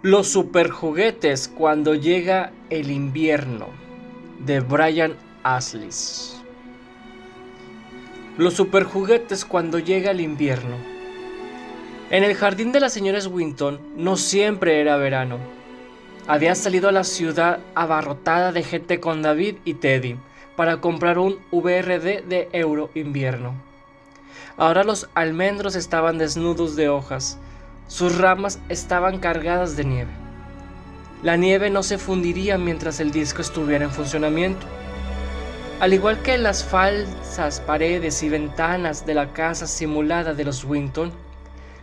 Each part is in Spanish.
Los superjuguetes cuando llega el invierno, de Brian Aslis. Los superjuguetes cuando llega el invierno. En el jardín de la señora Swinton no siempre era verano. Había salido a la ciudad abarrotada de gente con David y Teddy para comprar un VRD de Euro Invierno. Ahora los almendros estaban desnudos de hojas. Sus ramas estaban cargadas de nieve. La nieve no se fundiría mientras el disco estuviera en funcionamiento. Al igual que en las falsas paredes y ventanas de la casa simulada de los Swinton,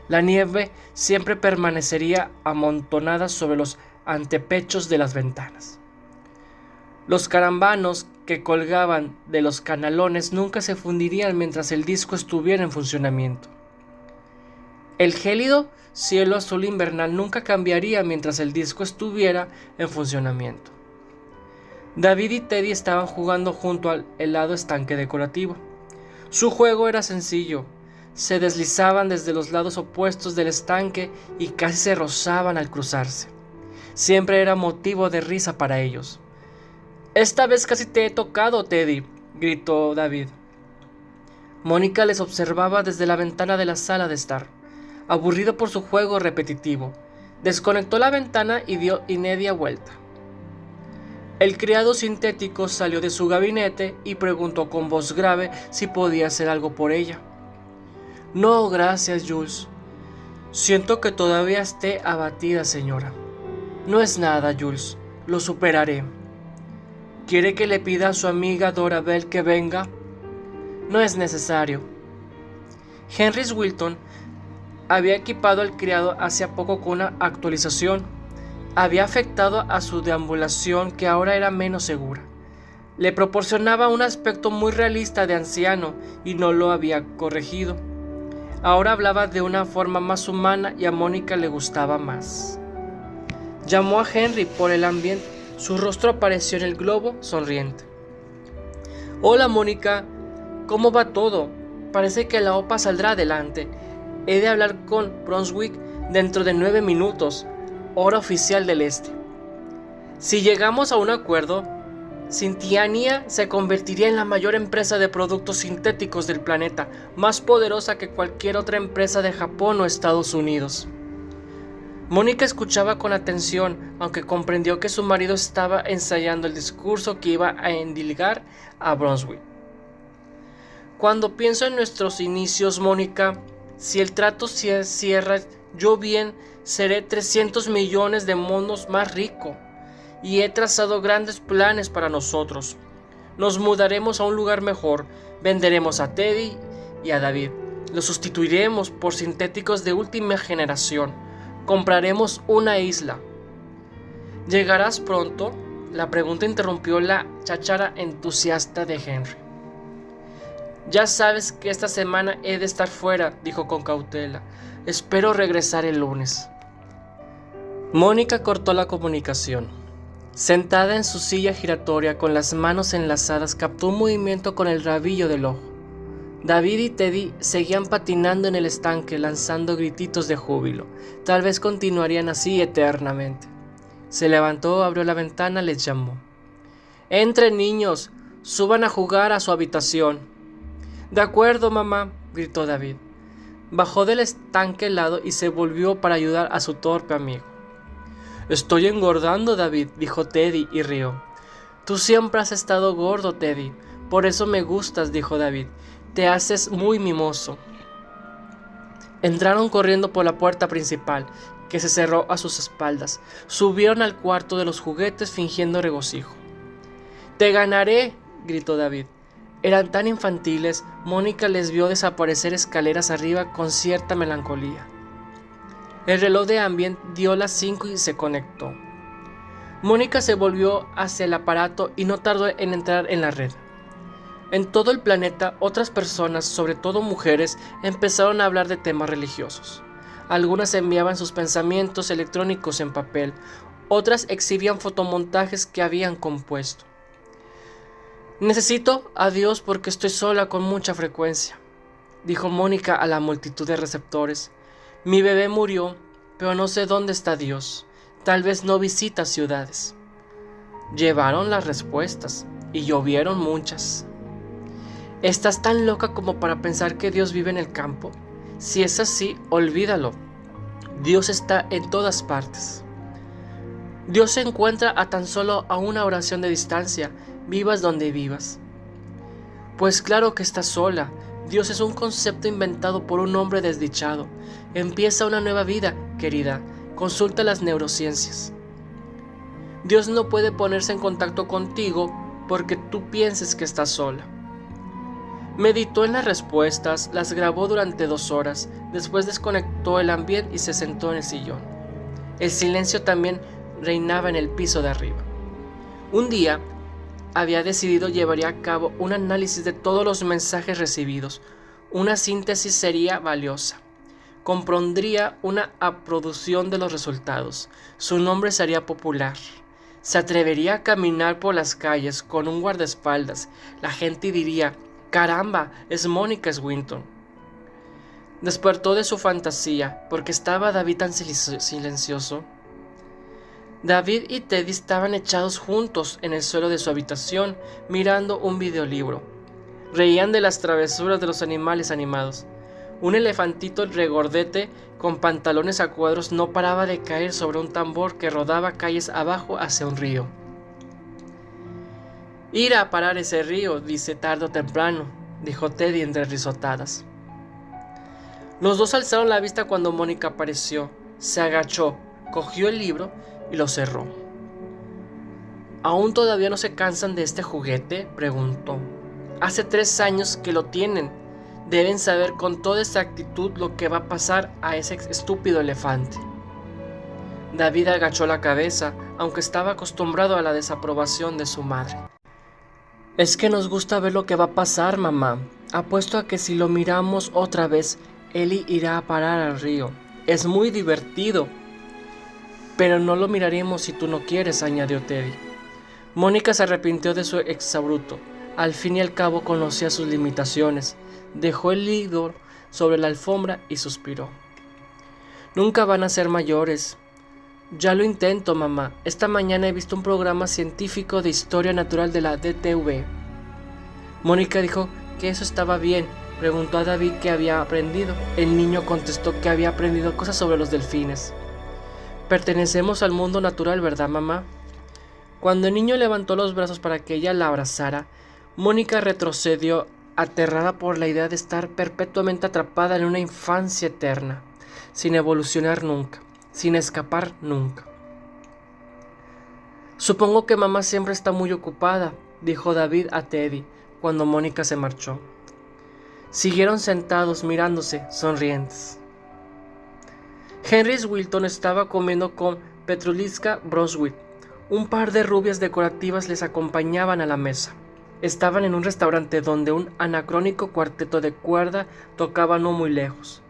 la nieve siempre permanecería amontonada sobre los antepechos de las ventanas. Los carambanos que colgaban de los canalones nunca se fundirían mientras el disco estuviera en funcionamiento. El gélido cielo azul invernal nunca cambiaría mientras el disco estuviera en funcionamiento. David y Teddy estaban jugando junto al helado estanque decorativo. Su juego era sencillo. Se deslizaban desde los lados opuestos del estanque y casi se rozaban al cruzarse. Siempre era motivo de risa para ellos. «Esta vez casi te he tocado, Teddy», gritó David. Mónica les observaba desde la ventana de la sala de estar. Aburrido por su juego repetitivo, desconectó la ventana y dio media vuelta. El criado sintético salió de su gabinete y preguntó con voz grave si podía hacer algo por ella. «No, gracias, Jules. Siento que todavía esté abatida, señora». «No es nada, Jules. Lo superaré». «¿Quiere que le pida a su amiga Dorabel que venga?» «No es necesario». Henry Swinton había equipado al criado hacía poco con una actualización. Había afectado a su deambulación, que ahora era menos segura. Le proporcionaba un aspecto muy realista de anciano y no lo había corregido. Ahora hablaba de una forma más humana y a Mónica le gustaba más. Llamó a Henry por el ambiente. Su rostro apareció en el globo, sonriente. «Hola, Mónica. ¿Cómo va todo? Parece que la OPA saldrá adelante. He de hablar con Brunswick dentro de 9 minutos, hora oficial del este. Si llegamos a un acuerdo, Cintiania se convertiría en la mayor empresa de productos sintéticos del planeta, más poderosa que cualquier otra empresa de Japón o Estados Unidos». Mónica escuchaba con atención, aunque comprendió que su marido estaba ensayando el discurso que iba a endilgar a Brunswick. «Cuando pienso en nuestros inicios, Mónica, si el trato se cierra, yo bien seré 300 millones de monos más rico, y he trazado grandes planes para nosotros. Nos mudaremos a un lugar mejor, venderemos a Teddy y a David, los sustituiremos por sintéticos de última generación, compraremos una isla». «¿Llegarás pronto?», la pregunta interrumpió la cháchara entusiasta de Henry. «Ya sabes que esta semana he de estar fuera», dijo con cautela. «Espero regresar el lunes». Mónica cortó la comunicación. Sentada en su silla giratoria con las manos enlazadas, captó un movimiento con el rabillo del ojo. David y Teddy seguían patinando en el estanque, lanzando grititos de júbilo. Tal vez continuarían así eternamente. Se levantó, abrió la ventana, les llamó. «Entren, niños, suban a jugar a su habitación». «De acuerdo, mamá», gritó David. Bajó del estanque helado y se volvió para ayudar a su torpe amigo. «Estoy engordando, David», dijo Teddy y rió. «Tú siempre has estado gordo, Teddy. Por eso me gustas», dijo David. «Te haces muy mimoso». Entraron corriendo por la puerta principal, que se cerró a sus espaldas. Subieron al cuarto de los juguetes fingiendo regocijo. «Te ganaré», gritó David. Eran tan infantiles, Mónica les vio desaparecer escaleras arriba con cierta melancolía. El reloj de Ambient dio las 5 y se conectó. Mónica se volvió hacia el aparato y no tardó en entrar en la red. En todo el planeta, otras personas, sobre todo mujeres, empezaron a hablar de temas religiosos. Algunas enviaban sus pensamientos electrónicos en papel, otras exhibían fotomontajes que habían compuesto. «Necesito a Dios porque estoy sola con mucha frecuencia», dijo Mónica a la multitud de receptores. «Mi bebé murió, pero no sé dónde está Dios. tal vez no visitas ciudades. Llevaron las respuestas y llovieron muchas. ¿Estás tan loca como para pensar que Dios vive en el campo? Si es así, olvídalo. Dios está en todas partes. Dios se encuentra a tan solo a una oración de distancia, vivas donde vivas. Pues claro que estás sola. Dios es un concepto inventado por un hombre desdichado. Empieza una nueva vida, querida. Consulta las neurociencias. Dios no puede ponerse en contacto contigo porque tú pienses que estás sola. Meditó en las respuestas, las grabó durante 2 horas, después desconectó el ambiente y se sentó en el sillón. El silencio también reinaba en el piso de arriba. Un día, había decidido llevaría a cabo un análisis de todos los mensajes recibidos. Una síntesis sería valiosa. Compondría una producción de los resultados. Su nombre sería popular. Se atrevería a caminar por las calles con un guardaespaldas. La gente diría: «¡Caramba! Es Mónica Swinton». Despertó de su fantasía. ¿Por qué estaba David tan silencioso? David y Teddy estaban echados juntos en el suelo de su habitación, mirando un videolibro. Reían de las travesuras de los animales animados. Un elefantito regordete con pantalones a cuadros no paraba de caer sobre un tambor que rodaba calles abajo hacia un río. «Ir a parar ese río, dice tarde o temprano», dijo Teddy entre risotadas. Los dos alzaron la vista cuando Mónica apareció. Se agachó, cogió el libro y lo cerró. «¿Aún todavía no se cansan de este juguete?», preguntó. «Hace 3 años que lo tienen. Deben saber con toda exactitud lo que va a pasar a ese estúpido elefante». David agachó la cabeza, aunque estaba acostumbrado a la desaprobación de su madre. «Es que nos gusta ver lo que va a pasar, mamá. Apuesto a que si lo miramos otra vez, Ellie irá a parar al río. Es muy divertido». «Pero no lo miraremos si tú no quieres», añadió Teddy. Mónica se arrepintió de su exabrupto. Al fin y al cabo conocía sus limitaciones. Dejó el libro sobre la alfombra y suspiró. «Nunca van a ser mayores». «Ya lo intento, mamá. Esta mañana he visto un programa científico de historia natural de la DTV». Mónica dijo que eso estaba bien. Preguntó a David qué había aprendido. El niño contestó que había aprendido cosas sobre los delfines. «Pertenecemos al mundo natural, ¿verdad, mamá?». Cuando el niño levantó los brazos para que ella la abrazara, Mónica retrocedió, aterrada por la idea de estar perpetuamente atrapada en una infancia eterna, sin evolucionar nunca, sin escapar nunca. «Supongo que mamá siempre está muy ocupada», dijo David a Teddy cuando Mónica se marchó. Siguieron sentados mirándose, sonrientes. Henry Swinton estaba comiendo con Petrushka Brunswick. Un par de rubias decorativas les acompañaban a la mesa. Estaban en un restaurante donde un anacrónico cuarteto de cuerda tocaba no muy lejos.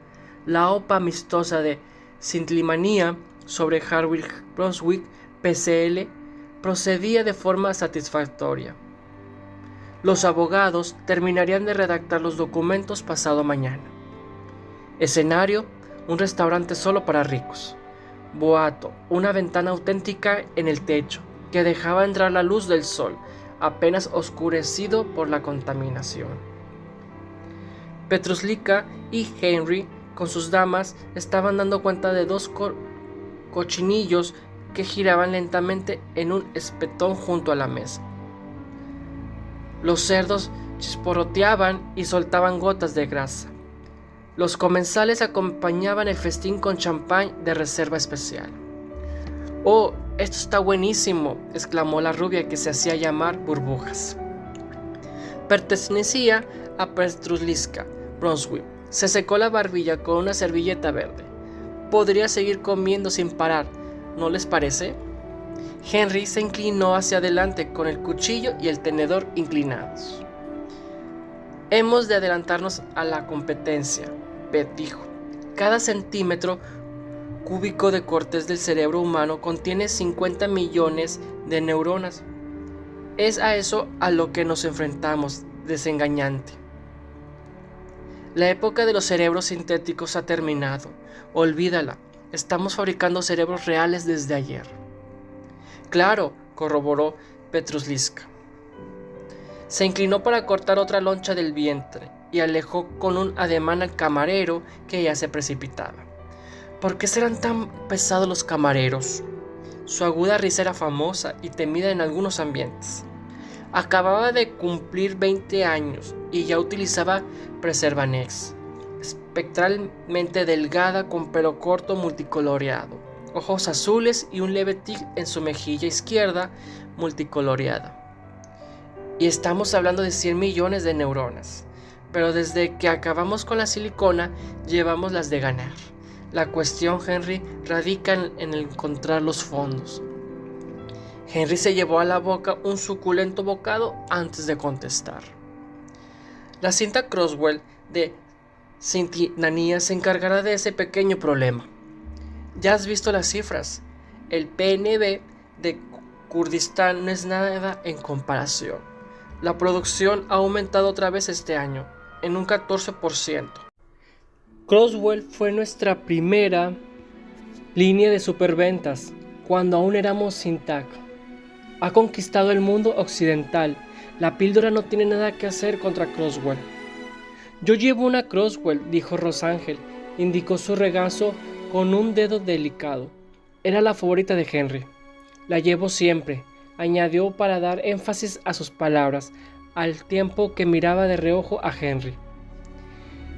La OPA amistosa de Sintlimanía sobre Harvard Brunswick PCL procedía de forma satisfactoria. Los abogados terminarían de redactar los documentos pasado mañana. Escenario: un restaurante solo para ricos. Boato: una ventana auténtica en el techo que dejaba entrar la luz del sol, apenas oscurecido por la contaminación. Petrushka y Henry, con sus damas, estaban dando cuenta de 2 cochinillos que giraban lentamente en un espetón junto a la mesa. Los cerdos chisporroteaban y soltaban gotas de grasa. Los comensales acompañaban el festín con champán de reserva especial. «¡Oh, esto está buenísimo!», exclamó la rubia que se hacía llamar Burbujas. Pertenecía a Petrushka Brunswick. Se secó la barbilla con una servilleta verde. «Podría seguir comiendo sin parar, ¿no les parece?». Henry se inclinó hacia adelante con el cuchillo y el tenedor inclinados. «Hemos de adelantarnos a la competencia», Pet dijo. «Cada centímetro cúbico de corteza del cerebro humano contiene 50 millones de neuronas. Es a eso a lo que nos enfrentamos, desengañante. La época de los cerebros sintéticos ha terminado. Olvídala. Estamos fabricando cerebros reales desde ayer. Claro, corroboró Petrushka. Se inclinó para cortar otra loncha del vientre y alejó con un ademán al camarero, que ya se precipitaba. ¿Por qué serán tan pesados los camareros? Su aguda risa era famosa y temida en algunos ambientes. Acababa de cumplir 20 años y ya utilizaba Preservanex, espectralmente delgada, con pelo corto multicoloreado, ojos azules y un leve tic en su mejilla izquierda multicoloreada. Y estamos hablando de 100 millones de neuronas, pero desde que acabamos con la silicona llevamos las de ganar. La cuestión, Henry, radica en encontrar los fondos. Henry se llevó a la boca un suculento bocado antes de contestar. La cinta Croswell de Cincinnati se encargará de ese pequeño problema. Ya has visto las cifras. El PNB de Kurdistán no es nada en comparación. La producción ha aumentado otra vez este año, en un 14%. Croswell fue nuestra primera línea de superventas cuando aún éramos Syntac. Ha conquistado el mundo occidental. La píldora no tiene nada que hacer contra Croswell. Yo llevo una Croswell, dijo Rosángel. Indicó su regazo con un dedo delicado. Era la favorita de Henry. La llevo siempre, añadió para dar énfasis a sus palabras, al tiempo que miraba de reojo a Henry.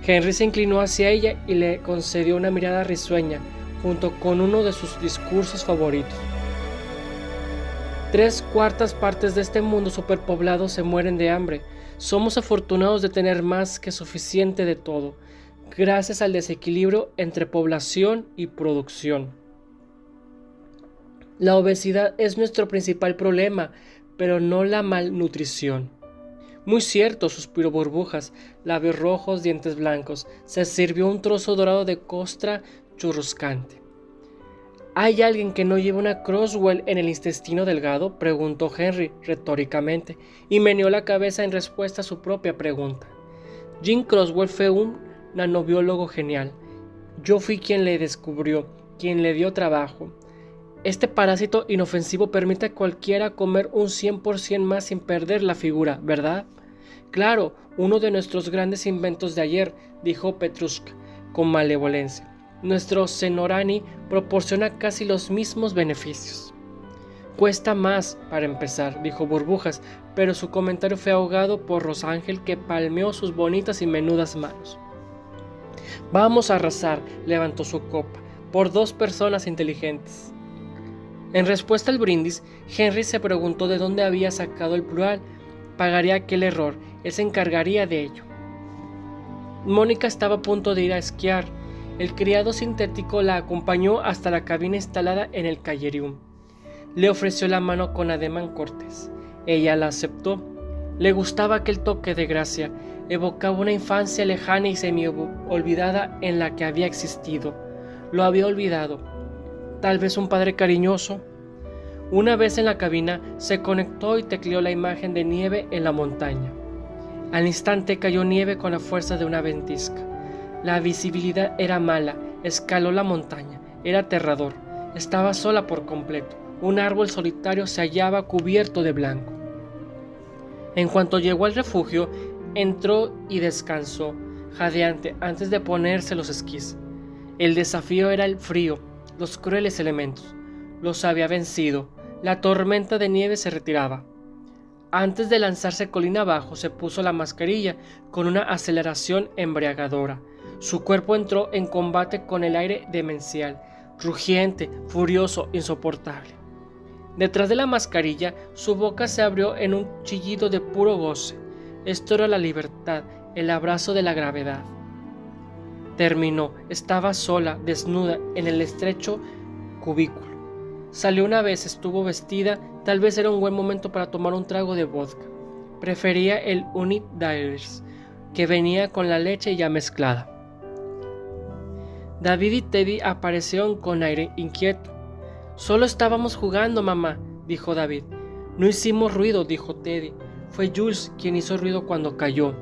Henry se inclinó hacia ella y le concedió una mirada risueña, junto con uno de sus discursos favoritos. 3/4 partes de este mundo superpoblado se mueren de hambre. Somos afortunados de tener más que suficiente de todo, gracias al desequilibrio entre población y producción. La obesidad es nuestro principal problema, pero no la malnutrición. Muy cierto, suspiró Burbujas, labios rojos, dientes blancos. Se sirvió un trozo dorado de costra churruscante. ¿Hay alguien que no lleve una Croswell en el intestino delgado?, preguntó Henry retóricamente, y meneó la cabeza en respuesta a su propia pregunta. Jim Croswell fue un nanobiólogo genial. Yo fui quien le descubrió, quien le dio trabajo. Este parásito inofensivo permite a cualquiera comer un 100% más sin perder la figura, ¿verdad? Claro, uno de nuestros grandes inventos de ayer, dijo Petrushka con malevolencia. Nuestro Zenorani proporciona casi los mismos beneficios. Cuesta más, para empezar, dijo Burbujas, pero su comentario fue ahogado por Rosángel, que palmeó sus bonitas y menudas manos. Vamos a arrasar, levantó su copa, por 2 personas inteligentes. En respuesta al brindis, Henry se preguntó de dónde había sacado el plural. Pagaría aquel error, él se encargaría de ello. Mónica estaba a punto de ir a esquiar. El criado sintético la acompañó hasta la cabina instalada en el Callerium. Le ofreció la mano con ademán cortés. Ella la aceptó. Le gustaba aquel toque de gracia. Evocaba una infancia lejana y semi-olvidada en la que había existido. Lo había olvidado. Tal vez un padre cariñoso. Una vez en la cabina, se conectó y tecleó la imagen de nieve en la montaña. Al instante cayó nieve con la fuerza de una ventisca. La visibilidad era mala, escaló la montaña, era aterrador, estaba sola por completo, un árbol solitario se hallaba cubierto de blanco. En cuanto llegó al refugio, entró y descansó, jadeante, antes de ponerse los esquís. El desafío era el frío, los crueles elementos, los había vencido, la tormenta de nieve se retiraba. Antes de lanzarse colina abajo, se puso la mascarilla con una aceleración embriagadora. Su cuerpo entró en combate con el aire demencial, rugiente, furioso, insoportable. Detrás de la mascarilla, su boca se abrió en un chillido de puro goce. Esto era la libertad, el abrazo de la gravedad. Terminó, estaba sola, desnuda, en el estrecho cubículo. Salió una vez, estuvo vestida, tal vez era un buen momento para tomar un trago de vodka. Prefería el Unit Dairies, que venía con la leche ya mezclada. David y Teddy aparecieron con aire inquieto. Solo estábamos jugando, mamá, dijo David. No hicimos ruido, dijo Teddy. Fue Jules quien hizo ruido cuando cayó.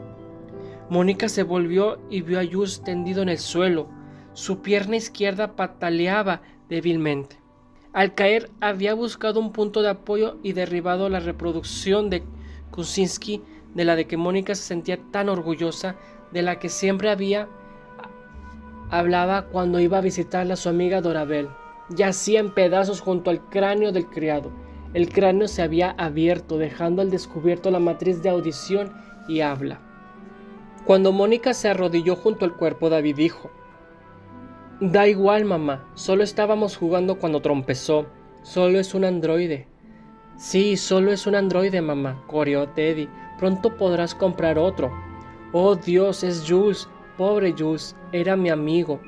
Mónica se volvió y vio a Jules tendido en el suelo. Su pierna izquierda pataleaba débilmente. Al caer había buscado un punto de apoyo y derribado la reproducción de Kuczynski de la de que Mónica se sentía tan orgullosa, de la que siempre hablaba cuando iba a visitarla a su amiga Dorabel. Yacía en pedazos junto al cráneo del criado. El cráneo se había abierto, dejando al descubierto la matriz de audición y habla. Cuando Mónica se arrodilló junto al cuerpo, David dijo: «Da igual, mamá, solo estábamos jugando cuando trompezó. Solo es un androide». «Sí, solo es un androide, mamá», coreó Teddy. «Pronto podrás comprar otro». «Oh Dios, es Jules. Pobre Jules, era mi amigo».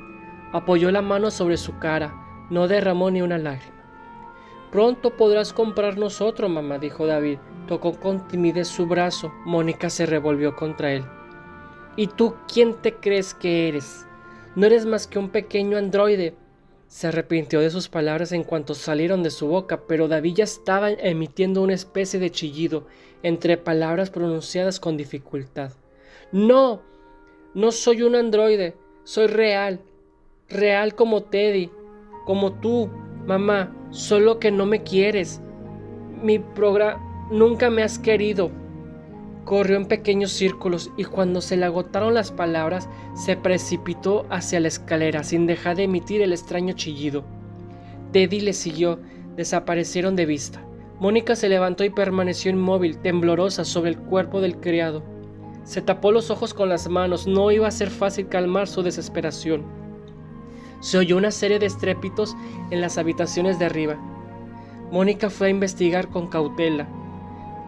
Apoyó la mano sobre su cara, no derramó ni una lágrima. «Pronto podrás comprarnos otro, mamá», dijo David. Tocó con timidez su brazo. Mónica se revolvió contra él. «¿Y tú quién te crees que eres? No eres más que un pequeño androide». Se arrepintió de sus palabras en cuanto salieron de su boca, pero David ya estaba emitiendo una especie de chillido entre palabras pronunciadas con dificultad. «No, no soy un androide, soy real, real como Teddy, como tú, mamá, solo que no me quieres. Nunca me has querido». Corrió en pequeños círculos y cuando se le agotaron las palabras, se precipitó hacia la escalera sin dejar de emitir el extraño chillido. Teddy le siguió, desaparecieron de vista. Mónica se levantó y permaneció inmóvil, temblorosa sobre el cuerpo del criado. Se tapó los ojos con las manos, no iba a ser fácil calmar su desesperación. Se oyó una serie de estrépitos en las habitaciones de arriba. Mónica fue a investigar con cautela.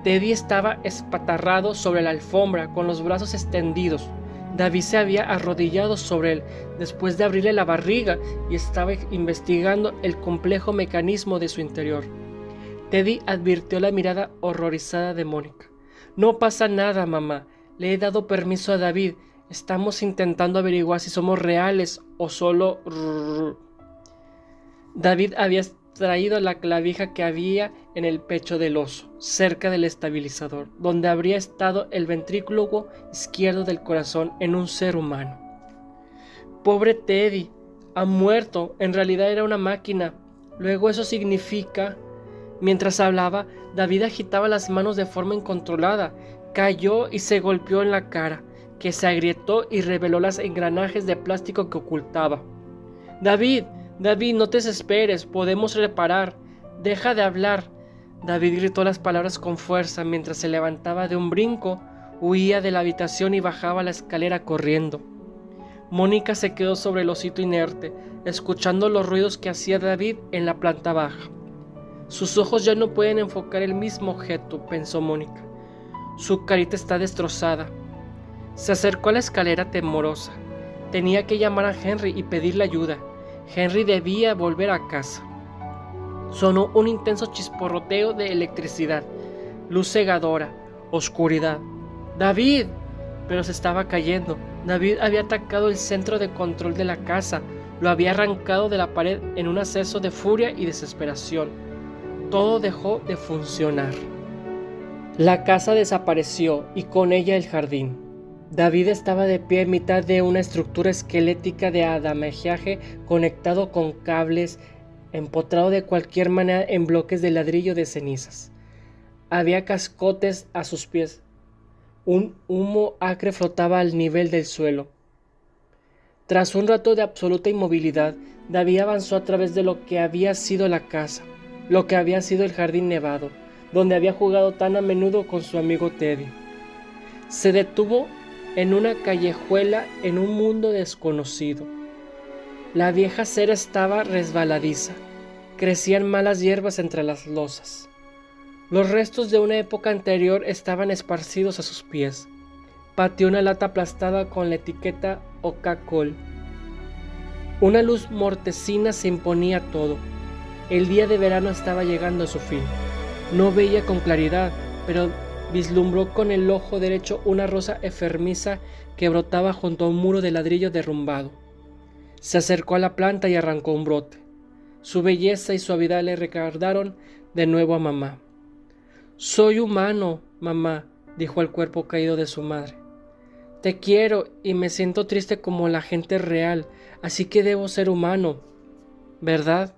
Teddy estaba espatarrado sobre la alfombra, con los brazos extendidos. David se había arrodillado sobre él, después de abrirle la barriga, y estaba investigando el complejo mecanismo de su interior. Teddy advirtió la mirada horrorizada de Mónica. «No pasa nada, mamá. Le he dado permiso a David. Estamos intentando averiguar si somos reales o solo...». David había traído la clavija que había en el pecho del oso, cerca del estabilizador, donde habría estado el ventrículo izquierdo del corazón en un ser humano. «Pobre Teddy, ha muerto. En realidad era una máquina. Luego eso significa...». Mientras hablaba, David agitaba las manos de forma incontrolada. Cayó y se golpeó en la cara, que se agrietó y reveló los engranajes de plástico que ocultaba. «David, David, no te desesperes, podemos reparar. Deja de hablar». David gritó las palabras con fuerza mientras se levantaba de un brinco, huía de la habitación y bajaba la escalera corriendo. Mónica se quedó sobre el osito inerte, escuchando los ruidos que hacía David en la planta baja. Sus ojos ya no pueden enfocar el mismo objeto, pensó Mónica. Su carita está destrozada. Se acercó a la escalera temorosa. Tenía que llamar a Henry y pedirle ayuda. Henry debía volver a casa. Sonó un intenso chisporroteo de electricidad, luz cegadora, oscuridad. ¡David! Pero se estaba cayendo. David había atacado el centro de control de la casa, lo había arrancado de la pared en un acceso de furia y desesperación. Todo dejó de funcionar. La casa desapareció y con ella el jardín. David estaba de pie en mitad de una estructura esquelética de andamiaje conectado con cables, empotrado de cualquier manera en bloques de ladrillo de cenizas. Había cascotes a sus pies. Un humo acre flotaba al nivel del suelo. Tras un rato de absoluta inmovilidad, David avanzó a través de lo que había sido la casa, lo que había sido el jardín nevado, donde había jugado tan a menudo con su amigo Teddy. Se detuvo en una callejuela en un mundo desconocido. La vieja acera estaba resbaladiza, crecían malas hierbas entre las losas. Los restos de una época anterior estaban esparcidos a sus pies. Pateó una lata aplastada con la etiqueta Coca-Cola. Una luz mortecina se imponía a todo. El día de verano estaba llegando a su fin. No veía con claridad, pero vislumbró con el ojo derecho una rosa enfermiza que brotaba junto a un muro de ladrillo derrumbado. Se acercó a la planta y arrancó un brote. Su belleza y suavidad le recordaron de nuevo a mamá. «Soy humano, mamá», dijo al cuerpo caído de su madre. Te quiero y me siento triste como la gente real, así que debo ser humano, ¿verdad?